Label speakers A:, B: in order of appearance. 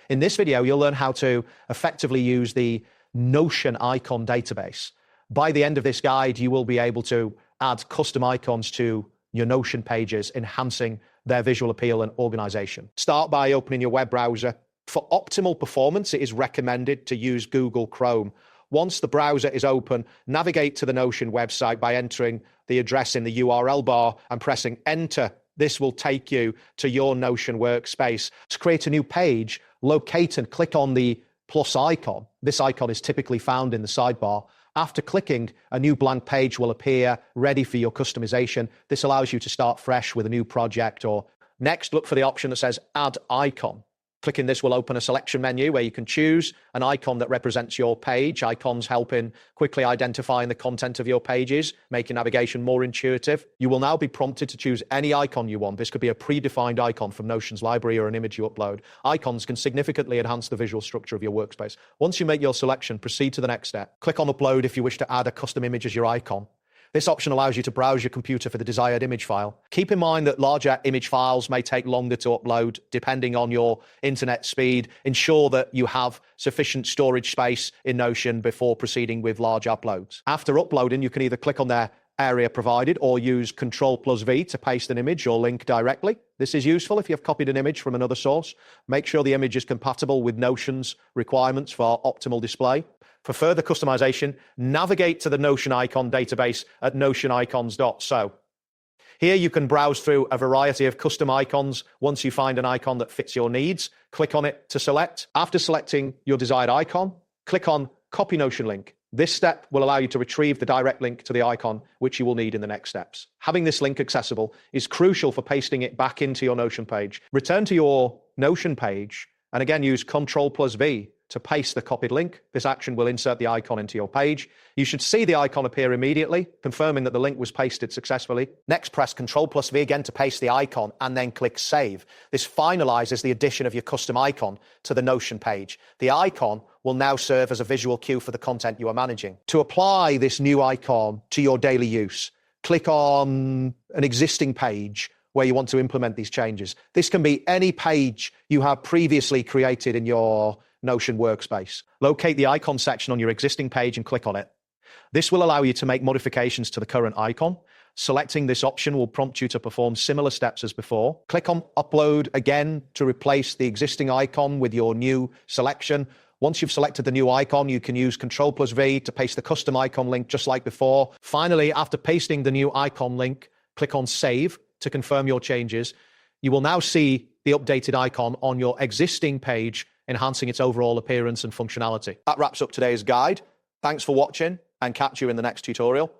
A: In this video, you'll learn how to effectively use the Notion icon database. By the end of this guide, you will be able to add custom icons to your Notion pages, enhancing their visual appeal and organization. Start by opening your web browser. For optimal performance, it is recommended to use Google Chrome. Once the browser is open, navigate to the Notion website by entering the address in the URL bar and pressing enter. This will take you to your Notion workspace. To create a new page, locate and click on the plus icon. This icon is typically found in the sidebar. After clicking, a new blank page will appear ready for your customization. This allows you to start fresh with a new project. Or next, look for the option that says Add Icon. Clicking this will open a selection menu where you can choose an icon that represents your page. Icons help in quickly identifying the content of your pages, making navigation more intuitive. You will now be prompted to choose any icon you want. This could be a predefined icon from Notion's library or an image you upload. Icons can significantly enhance the visual structure of your workspace. Once you make your selection, proceed to the next step. Click on Upload if you wish to add a custom image as your icon. This option allows you to browse your computer for the desired image file. Keep in mind that larger image files may take longer to upload depending on your internet speed. Ensure that you have sufficient storage space in Notion before proceeding with large uploads. After uploading, you can either click on their area provided or use Ctrl+V to paste an image or link directly. This is useful if you have copied an image from another source. Make sure the image is compatible with Notion's requirements for optimal display. For further customization, navigate to the Notion icon database at notionicons.so. Here you can browse through a variety of custom icons. Once you find an icon that fits your needs, click on it to select. After selecting your desired icon, click on Copy Notion Link. This step will allow you to retrieve the direct link to the icon, which you will need in the next steps. Having this link accessible is crucial for pasting it back into your Notion page. Return to your Notion page and again use Ctrl+V to paste the copied link. This action will insert the icon into your page. You should see the icon appear immediately, confirming that the link was pasted successfully. Next, press Ctrl+V again to paste the icon and then click Save. This finalizes the addition of your custom icon to the Notion page. The icon will now serve as a visual cue for the content you are managing. To apply this new icon to your daily use, click on an existing page where you want to implement these changes. This can be any page you have previously created in your Notion workspace. Locate the icon section on your existing page and click on it. This will allow you to make modifications to the current icon. Selecting this option will prompt you to perform similar steps as before. Click on Upload again to replace the existing icon with your new selection. Once you've selected the new icon, you can use Ctrl+V to paste the custom icon link just like before. Finally, after pasting the new icon link, click on Save to confirm your changes. You will now see the updated icon on your existing page, enhancing its overall appearance and functionality. That wraps up today's guide. Thanks for watching and catch you in the next tutorial.